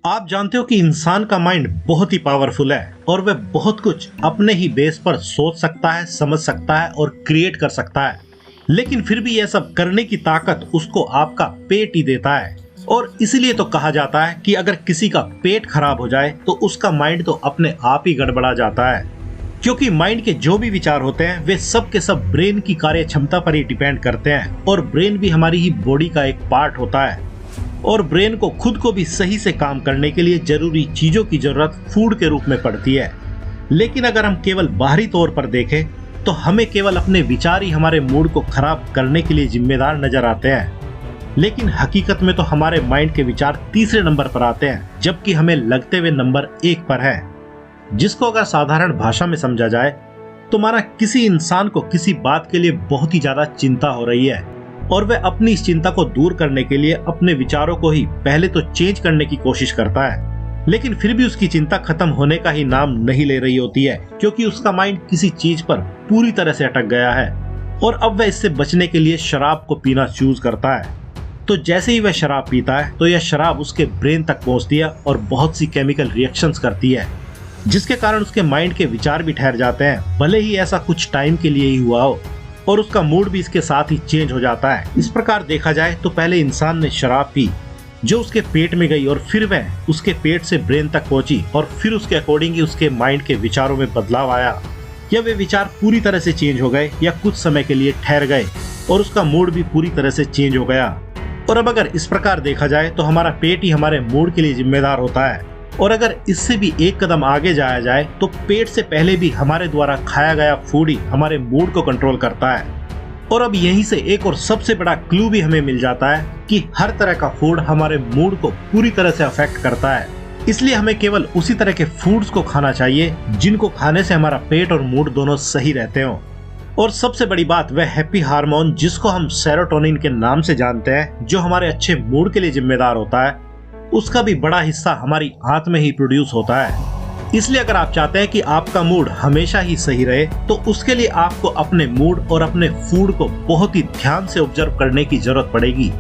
आप जानते हो कि इंसान का माइंड बहुत ही पावरफुल है और वह बहुत कुछ अपने ही बेस पर सोच सकता है, समझ सकता है और क्रिएट कर सकता है। लेकिन फिर भी यह सब करने की ताकत उसको आपका पेट ही देता है। और इसीलिए तो कहा जाता है कि अगर किसी का पेट खराब हो जाए तो उसका माइंड तो अपने आप ही गड़बड़ा जाता है। क्योंकि माइंड के जो भी विचार होते हैं वे सब के सब ब्रेन की कार्य क्षमता पर ही डिपेंड करते हैं और ब्रेन भी हमारी ही बॉडी का एक पार्ट होता है। और ब्रेन को खुद को भी सही से काम करने के लिए जरूरी चीजों की जरूरत फूड के रूप में पड़ती है। लेकिन अगर हम केवल बाहरी तौर पर देखें तो हमें केवल अपने विचार ही हमारे मूड को खराब करने के लिए जिम्मेदार नजर आते हैं। लेकिन हकीकत में तो हमारे माइंड के विचार तीसरे नंबर पर आते हैं, जबकि हमें लगते हुए नंबर 1 पर है। जिसको अगर साधारण भाषा में समझा जाए तो माना किसी इंसान को किसी बात के लिए बहुत ही ज्यादा चिंता हो रही है और वह अपनी इस चिंता को दूर करने के लिए अपने विचारों को ही पहले तो चेंज करने की कोशिश करता है। लेकिन फिर भी उसकी चिंता खत्म होने का ही नाम नहीं ले रही होती है, क्योंकि उसका माइंड किसी चीज पर पूरी तरह से अटक गया है और अब वह इससे बचने के लिए शराब को पीना चूज करता है। तो जैसे ही वह शराब पीता है तो यह शराब उसके ब्रेन तक पहुंचती है और बहुत सी केमिकल रिएक्शंस करती है, जिसके कारण उसके माइंड के विचार भी ठहर जाते हैं, भले ही ऐसा कुछ टाइम के लिए ही हुआ हो, और उसका मूड भी इसके साथ ही चेंज हो जाता है। इस प्रकार देखा जाए तो पहले इंसान ने शराब पी जो उसके पेट में गई और फिर वह उसके पेट से ब्रेन तक पहुंची और फिर उसके अकॉर्डिंग ही उसके माइंड के विचारों में बदलाव आया, या वे विचार पूरी तरह से चेंज हो गए या कुछ समय के लिए ठहर गए और उसका मूड भी पूरी तरह से चेंज हो गया। और अब अगर इस प्रकार देखा जाए तो हमारा पेट ही हमारे मूड के लिए जिम्मेदार होता है, और अगर इससे भी एक कदम आगे जाया जाए तो पेट से पहले भी हमारे द्वारा खाया गया फूड ही हमारे मूड को कंट्रोल करता है। और अब यहीं से एक और सबसे बड़ा क्लू भी हमें मिल जाता है कि हर तरह का फूड हमारे मूड को पूरी तरह से अफेक्ट करता है। इसलिए हमें केवल उसी तरह के फूड्स को खाना चाहिए जिनको खाने से हमारा पेट और मूड दोनों सही रहते हो। और सबसे बड़ी बात वह हैप्पी हार्मोन जिसको हम सेरोटोनिन के नाम से जानते हैं, जो हमारे अच्छे मूड के लिए जिम्मेदार होता है, उसका भी बड़ा हिस्सा हमारी आंत में ही प्रोड्यूस होता है। इसलिए अगर आप चाहते हैं कि आपका मूड हमेशा ही सही रहे तो उसके लिए आपको अपने मूड और अपने फूड को बहुत ही ध्यान से ऑब्जर्व करने की जरूरत पड़ेगी,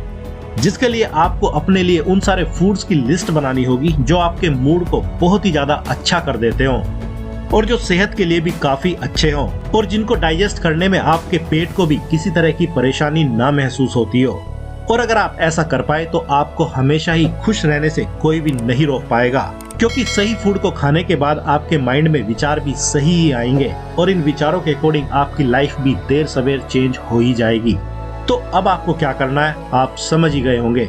जिसके लिए आपको अपने लिए उन सारे फूड्स की लिस्ट बनानी होगी जो आपके मूड को बहुत ही ज्यादा अच्छा कर देते हो और जो सेहत के लिए भी काफी अच्छे हो और जिनको डाइजेस्ट करने में आपके पेट को भी किसी तरह की परेशानी ना महसूस होती हो। और अगर आप ऐसा कर पाए तो आपको हमेशा ही खुश रहने से कोई भी नहीं रोक पाएगा, क्योंकि सही फूड को खाने के बाद आपके माइंड में विचार भी सही ही आएंगे और इन विचारों के अकॉर्डिंग आपकी लाइफ भी देर सवेर चेंज हो ही जाएगी। तो अब आपको क्या करना है आप समझ ही गए होंगे।